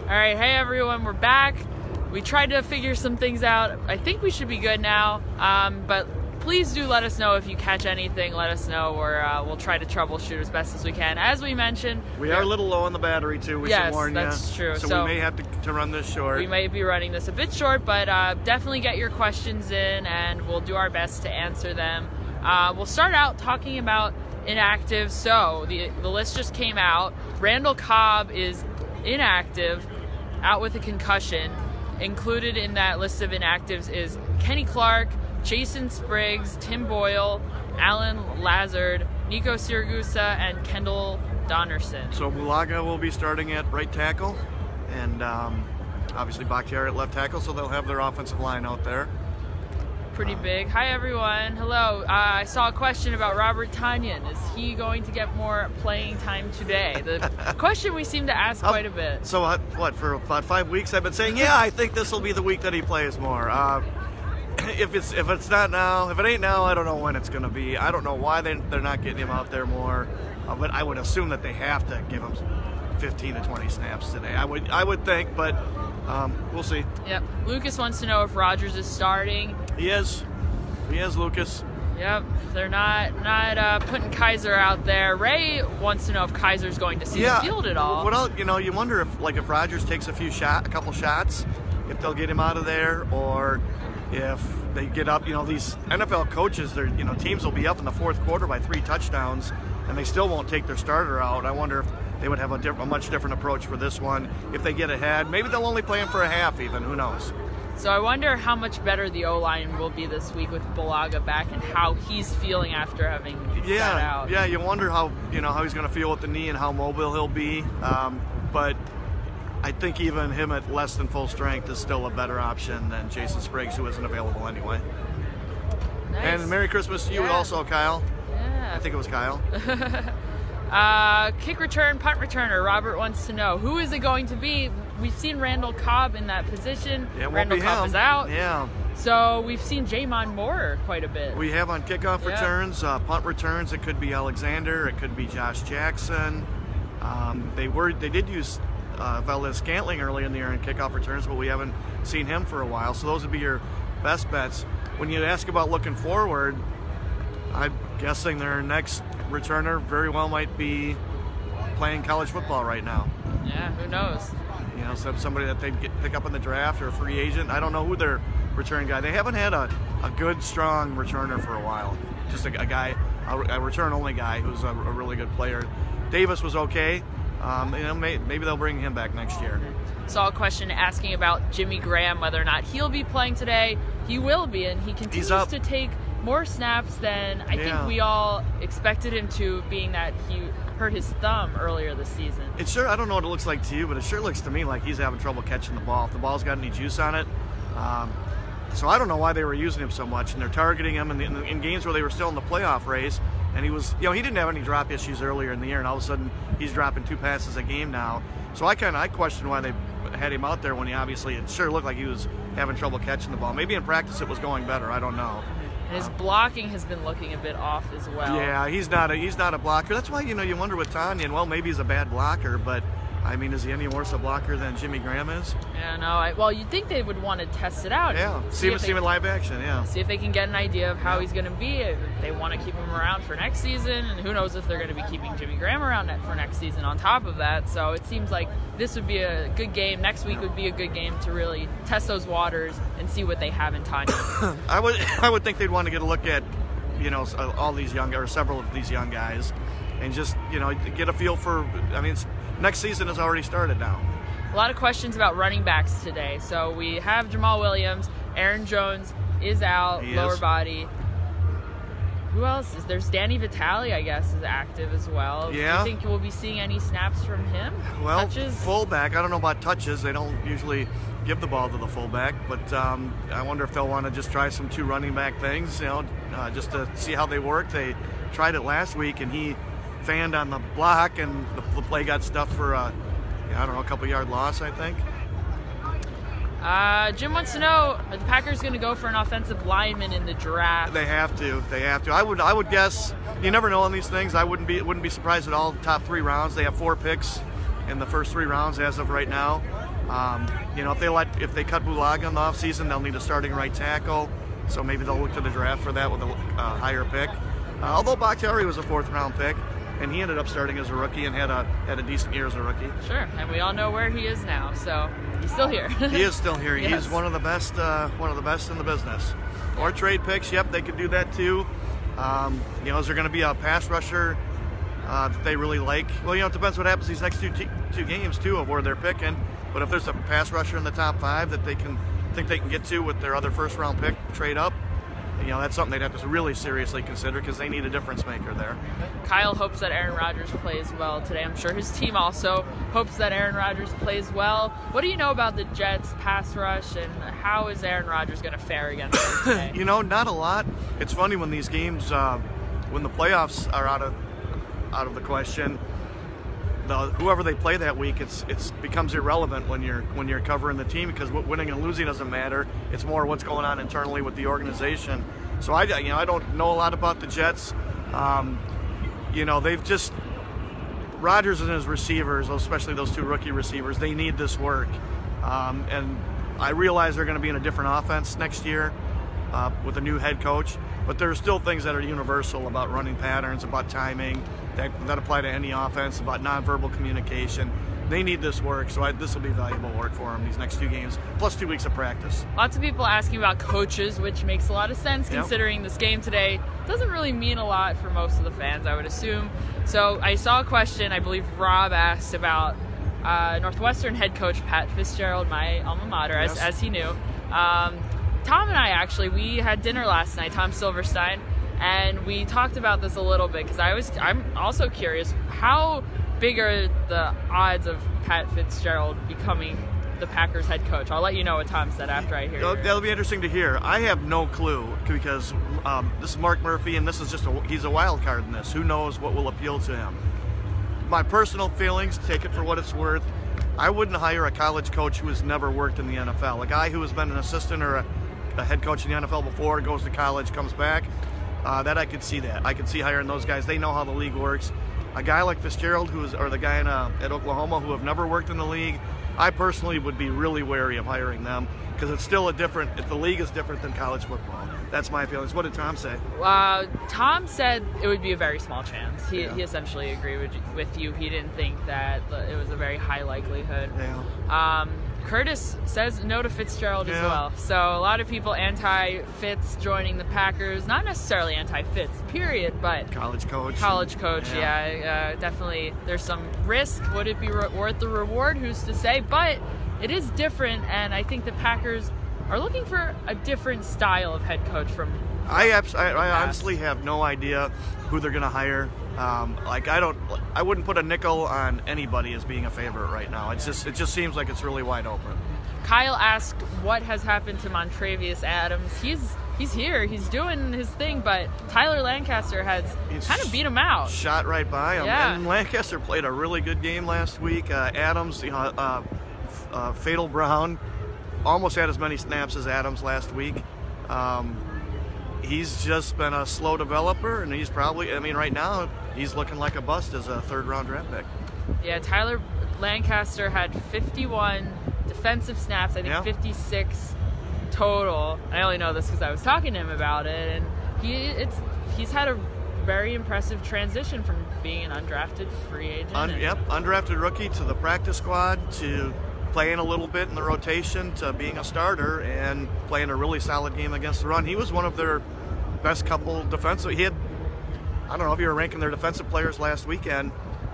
All right, hey everyone, we're back. We tried to figure some things out. I think we should be good now, but please do let us know if you catch anything. Let us know, or we'll try to troubleshoot as best as we can. As we mentioned, we are a little low on the battery too. We should warn you. Yes, that's true. So we may have to run this short. We might be running this a bit short, but definitely get your questions in, and we'll do our best to answer them. We'll start out talking about inactive. So the list just came out. Randall Cobb is inactive, out with a concussion. Included in that list of inactives is Kenny Clark, Jason Spriggs, Tim Boyle, Alan Lazard, Nico Siragusa, and Kendall Donnerson. So Bulaga will be starting at right tackle, and obviously Bakhtiari at left tackle, so they'll have their offensive line out there. Pretty big. Hi everyone. Hello. I saw a question about Robert Tanyan. Is he going to get more playing time today? The question we seem to ask quite a bit. So what, for about 5 weeks I've been saying, yeah, I think this will be the week that he plays more. If it's not now, if it ain't now, I don't know when it's going to be. I don't know why they're not getting him out there more, but I would assume that they have to give him 15 to 20 snaps today. I would think, but we'll see. Yep. Lucas wants to know if Rogers is starting. He is, Lucas. Yep. They're not putting Kaiser out there. Ray wants to know if Kaiser's going to see the field at all. Well, you wonder if Rogers takes a couple shots, if they'll get him out of there, or if they get up. These NFL coaches, teams will be up in the fourth quarter by 3 touchdowns, and they still won't take their starter out. I wonder if they would have a much different approach for this one. If they get ahead, maybe they'll only play him for a half even. Who knows? So I wonder how much better the O-line will be this week with Bulaga back, and how he's feeling after having sat out. Yeah, you wonder how he's going to feel with the knee and how mobile he'll be. But I think even him at less than full strength is still a better option than Jason Spriggs, who isn't available anyway. Nice. And Merry Christmas to you also, Kyle. Yeah. I think it was Kyle. Kick return, punt returner. Robert wants to know, who is it going to be? We've seen Randall Cobb in that position. Yeah, Randall Cobb is out. Yeah. So we've seen Jamon Moore quite a bit. We have on kickoff returns, punt returns. It could be Alexander. It could be Josh Jackson. They did use Valdez Scantling early in the year in kickoff returns, but we haven't seen him for a while. So those would be your best bets. When you ask about looking forward, I'm guessing their next returner very well might be playing college football right now. Yeah, who knows? Somebody that they'd pick up in the draft or a free agent. I don't know who their return guy. They haven't had a good, strong returner for a while. Just a guy, a return-only guy who's a really good player. Davis was okay. Maybe they'll bring him back next year. Saw a question asking about Jimmy Graham, whether or not he'll be playing today. He will be, and he continues to take more snaps than I think we all expected him to, being that he hurt his thumb earlier this season. I don't know what it looks like to you, but it sure looks to me like he's having trouble catching the ball. If the ball's got any juice on it. So I don't know why they were using him so much, and they're targeting him in games where they were still in the playoff race, and he was, he didn't have any drop issues earlier in the year, and all of a sudden he's dropping 2 passes a game now. So I question why they had him out there when it sure looked like he was having trouble catching the ball. Maybe in practice it was going better. I don't know. And his blocking has been looking a bit off as well. Yeah, he's not a blocker. That's why you wonder with Tanyan. Well, maybe he's a bad blocker, but I mean, is he any worse a blocker than Jimmy Graham is? Yeah, no. Well, you'd think they would want to test it out. Yeah, see him in live action. Yeah, see if they can get an idea of how he's going to be. If they want to keep him around for next season, and who knows if they're going to be keeping Jimmy Graham around for next season on top of that. So it seems like this would be a good game. Next week would be a good game to really test those waters and see what they have in Tanya. I would think they'd want to get a look at all these several of these young guys, and just get a feel for. I mean, next season has already started now. A lot of questions about running backs today. So we have Jamal Williams. Aaron Jones is out, lower body. Who else is there's Danny Vitale, I guess, is active as well. Yeah. Do you think we'll be seeing any snaps from him? Well, touches? Fullback. I don't know about touches. They don't usually give the ball to the fullback, but I wonder if they'll want to just try some 2 running back things, just to see how they work. They tried it last week, and he fanned on the block, and the play got stuffed for a couple yard loss, I think. Jim wants to know, are the Packers going to go for an offensive lineman in the draft? They have to. I would guess. You never know on these things. I wouldn't be surprised at all. Top 3 rounds. They have 4 picks in the first 3 rounds as of right now. If they cut Bulaga in the offseason, they'll need a starting right tackle. So maybe they'll look to the draft for that with a higher pick. Although Bakhtiari was a 4th-round pick, and he ended up starting as a rookie and had a decent year as a rookie. Sure, and we all know where he is now, so he's still here. He is still here. Yes. He's one of the best in the business. Or trade picks, yep, they could do that too. Is there going to be a pass rusher that they really like? Well, it depends what happens these next two games too of where they're picking. But if there's a pass rusher in the top 5 that they can get to with their other 1st-round pick, trade up, that's something they'd have to really seriously consider because they need a difference maker there. Kyle hopes that Aaron Rodgers plays well today. I'm sure his team also hopes that Aaron Rodgers plays well. What do you know about the Jets' pass rush, and how is Aaron Rodgers going to fare against them today? Not a lot. It's funny when these games, when the playoffs are out of the question, whoever they play that week, it becomes irrelevant when you're covering the team because winning and losing doesn't matter. It's more what's going on internally with the organization. So I don't know a lot about the Jets. They've just Rodgers and his receivers, especially those 2 rookie receivers, they need this work. And I realize they're going to be in a different offense next year with a new head coach. But there are still things that are universal about running patterns, about timing, that apply to any offense, about nonverbal communication. They need this work, so this will be valuable work for them these next 2 games, plus 2 weeks of practice. Lots of people asking about coaches, which makes a lot of sense considering this game today doesn't really mean a lot for most of the fans, I would assume. So I saw a question, I believe Rob asked about Northwestern head coach Pat Fitzgerald, my alma mater, as he knew. Tom and I we had dinner last night, Tom Silverstein, and we talked about this a little bit because I'm also curious, how big are the odds of Pat Fitzgerald becoming the Packers head coach? I'll let you know what Tom said after I hear. That'll be interesting to hear. I have no clue because this is Mark Murphy, and this is he's a wild card in this. Who knows what will appeal to him? My personal feelings, take it for what it's worth. I wouldn't hire a college coach who has never worked in the NFL. A guy who has been an assistant or a head coach in the NFL before, goes to college, comes back. That I could see that. I could see hiring those guys. They know how the league works. A guy like Fitzgerald, or the guy at Oklahoma who have never worked in the league, I personally would be really wary of hiring them because it's still the league is different than college football. That's my feelings. What did Tom say? Tom said it would be a very small chance. He essentially agreed with you. He didn't think that it was a very high likelihood. Yeah. Curtis says no to Fitzgerald as well. So a lot of people anti-Fitz joining the Packers. Not necessarily anti-Fitz, period, but college coach, definitely there's some risk. Would it be worth the reward? Who's to say? But it is different, and I think the Packers are looking for a different style of head coach from I honestly have no idea who they're going to hire. I wouldn't put a nickel on anybody as being a favorite right now. It just seems like it's really wide open. Kyle asked what has happened to Montrevious Adams. He's here, he's doing his thing, but Tyler Lancaster has kind of beat him out. Shot right by him. Yeah. And Lancaster played a really good game last week. Adams, Fatal Brown almost had as many snaps as Adams last week. He's just been a slow developer, and he's probably, right now, he's looking like a bust as a 3rd-round draft pick. Yeah, Tyler Lancaster had 51 defensive snaps, I think 56 total. I only know this because I was talking to him about it, and he's had a very impressive transition from being an undrafted free agent. Undrafted rookie to the practice squad to playing a little bit in the rotation to being a starter and playing a really solid game against the run. He was one of their best couple defensive. I don't know if you were ranking their defensive players last weekend,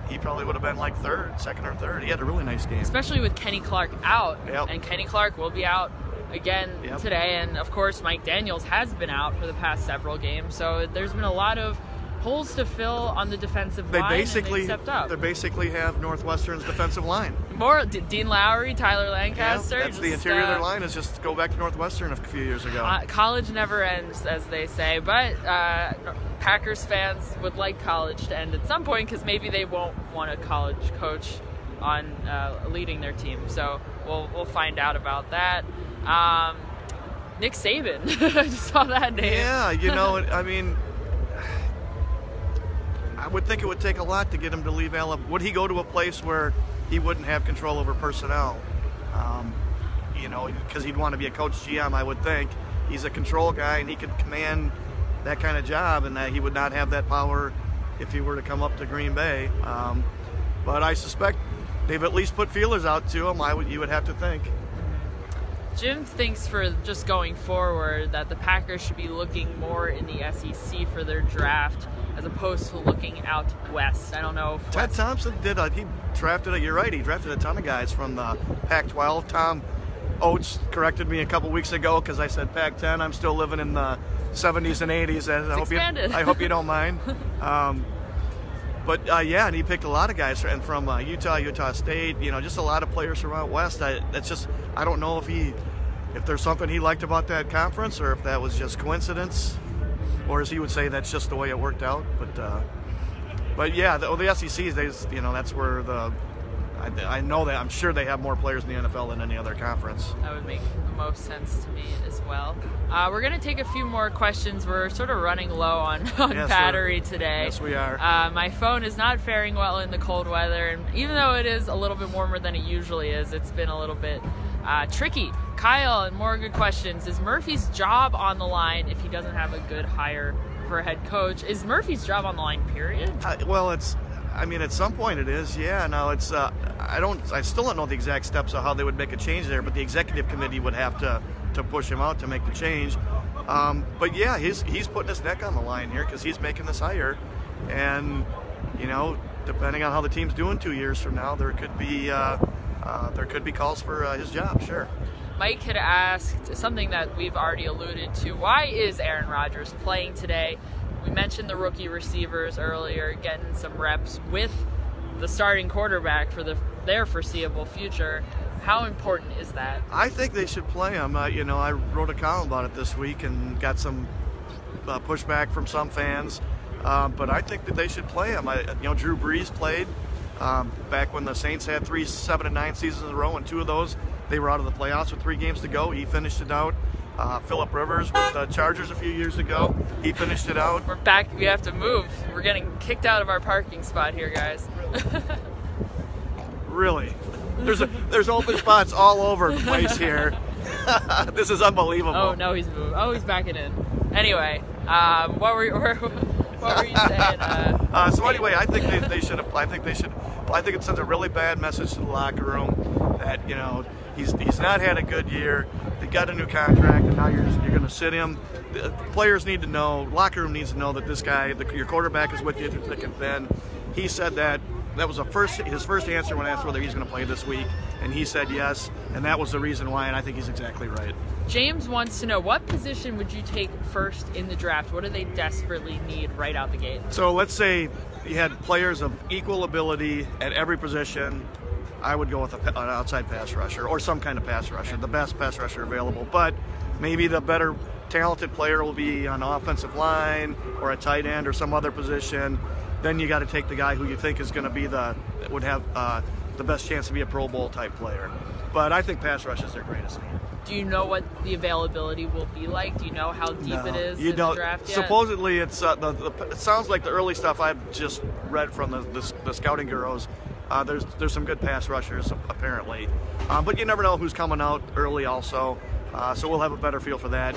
he probably would have been like second or third. He had a really nice game. Especially with Kenny Clark out. Yep. And Kenny Clark will be out again today. And of course, Mike Daniels has been out for the past several games. So there's been a lot of holes to fill on the defensive line. They stepped up. They basically have Northwestern's defensive line. More Dean Lowry, Tyler Lancaster. That's the interior of their line, is just go back to Northwestern a few years ago. College never ends, as they say, but Packers fans would like college to end at some point because maybe they won't want a college coach on leading their team. So we'll find out about that. Nick Saban, I just saw that name. Yeah, I would think it would take a lot to get him to leave Alabama. Would he go to a place where he wouldn't have control over personnel? You know, because he'd want to be a coach GM, I would think. He's a control guy, and he could command that kind of job, and that he would not have that power if he were to come up to Green Bay. But I suspect they've at least put feelers out to him, you would have to think. Jim thinks for just going forward that the Packers should be looking more in the SEC for their draft as opposed to looking out west. I don't know if Ted Thompson he drafted you're right, he drafted a ton of guys from the Pac-12. Tom Oates corrected me a couple weeks ago because I said Pac-10. I'm still living in the 70s and 80s. I hope you don't mind. But yeah, and he picked a lot of guys from Utah State. You know, just a lot of players from out west. I don't know if there's something he liked about that conference, or if that was just coincidence, or as he would say, that's just the way it worked out. But yeah, the SEC, that's where I'm sure they have more players in the NFL than any other conference. That would make the most sense to me as well. We're going to take a few more questions. We're sort of running low on battery today. Yes, we are. My phone is not faring well in the cold weather, and even though it is a little bit warmer than it usually is, it's been a little bit tricky. Kyle, and more good questions. Is Murphy's job on the line if he doesn't have a good hire for a head coach? Is Murphy's job on the line, period? Well, at some point it is, yeah. Now I still don't know the exact steps of how they would make a change there, but the executive committee would have to push him out to make the change. But yeah, he's putting his neck on the line here because he's making this hire, and you know, depending on how the team's doing 2 years from now, there could be calls for his job, sure. Mike had asked something that we've already alluded to. Why is Aaron Rodgers playing today? We mentioned the rookie receivers earlier, getting some reps with the starting quarterback for their foreseeable future. How important is that? I think they should play him. I wrote a column about it this week and got some pushback from some fans. But I think that they should play him. Drew Brees played back when the Saints had 3 7-9 seasons in a row, and 2 of those they were out of the playoffs with 3 games to go. He finished it out. Phillip Rivers with the Chargers a few years ago. He finished it out. We're back. We have to move. We're getting kicked out of our parking spot here, guys. Really? There's open spots all over the place here. This is unbelievable. Oh no, he's moved. Oh, he's backing in. Anyway, what were you saying? So anyway, I think they should. I think it sends a really bad message to the locker room that he's not had a good year. They got a new contract, and now you're going to sit him. The players need to know. Locker room needs to know that this guy, your quarterback, is with you through thick and thin. He said that was his first answer when asked whether he's going to play this week, and he said yes, and that was the reason why. And I think he's exactly right. James wants to know, what position would you take first in the draft? What do they desperately need right out the gate? So let's say you had players of equal ability at every position. I would go with an outside pass rusher or some kind of pass rusher, the best pass rusher available. But maybe the better talented player will be on offensive line or a tight end or some other position. Then you got to take the guy who you think is going to be would have the best chance to be a Pro Bowl type player. But I think pass rush is their greatest need. Do you know what the availability will be like? Do you know how deep it is in the draft yet? Supposedly, it's it sounds like the early stuff I've just read from the scouting bureaus. There's some good pass rushers apparently, but you never know who's coming out early also. So we'll have a better feel for that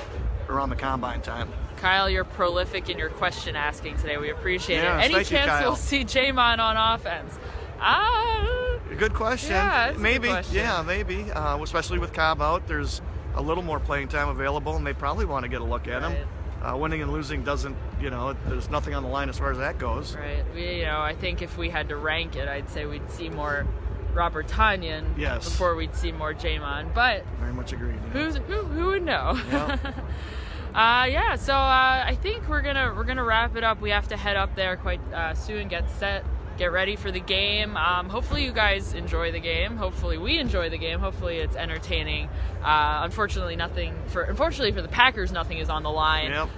around the combine time. Kyle, you're prolific in your question asking today. We appreciate it. Any chance we'll see Jamon on offense? Good question. Yeah, maybe. Good question. Yeah, maybe. Especially with Cobb out, there's a little more playing time available, and they probably want to get a look at him. Winning and losing doesn't, there's nothing on the line as far as that goes. Right. I think if we had to rank it, I'd say we'd see more Robert Tonyan before we'd see more Jamon. But very much agreed. Yeah. Who would know? Yeah. So I think we're gonna wrap it up. We have to head up there quite soon. Get ready for the game. Hopefully you guys enjoy the game. Hopefully we enjoy the game. Hopefully it's entertaining. Unfortunately for the Packers, nothing is on the line. Yep.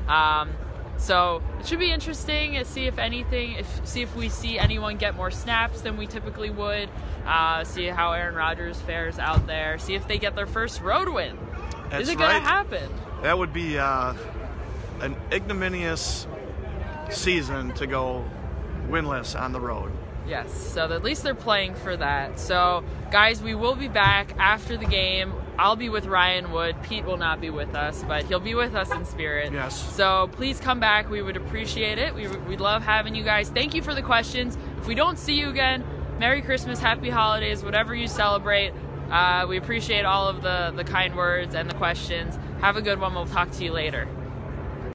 So it should be interesting to see if we see anyone get more snaps than we typically would. See how Aaron Rodgers fares out there. See if they get their first road win. That's Is it going to happen? That would be an ignominious season to go winless on the road. Yes, so at least they're playing for that. So, guys, we will be back after the game. I'll be with Ryan Wood. Pete will not be with us, but he'll be with us in spirit. Yes. So please come back. We would appreciate it. We'd love having you guys. Thank you for the questions. If we don't see you again, Merry Christmas, Happy Holidays, whatever you celebrate. We appreciate all of the kind words and the questions. Have a good one. We'll talk to you later.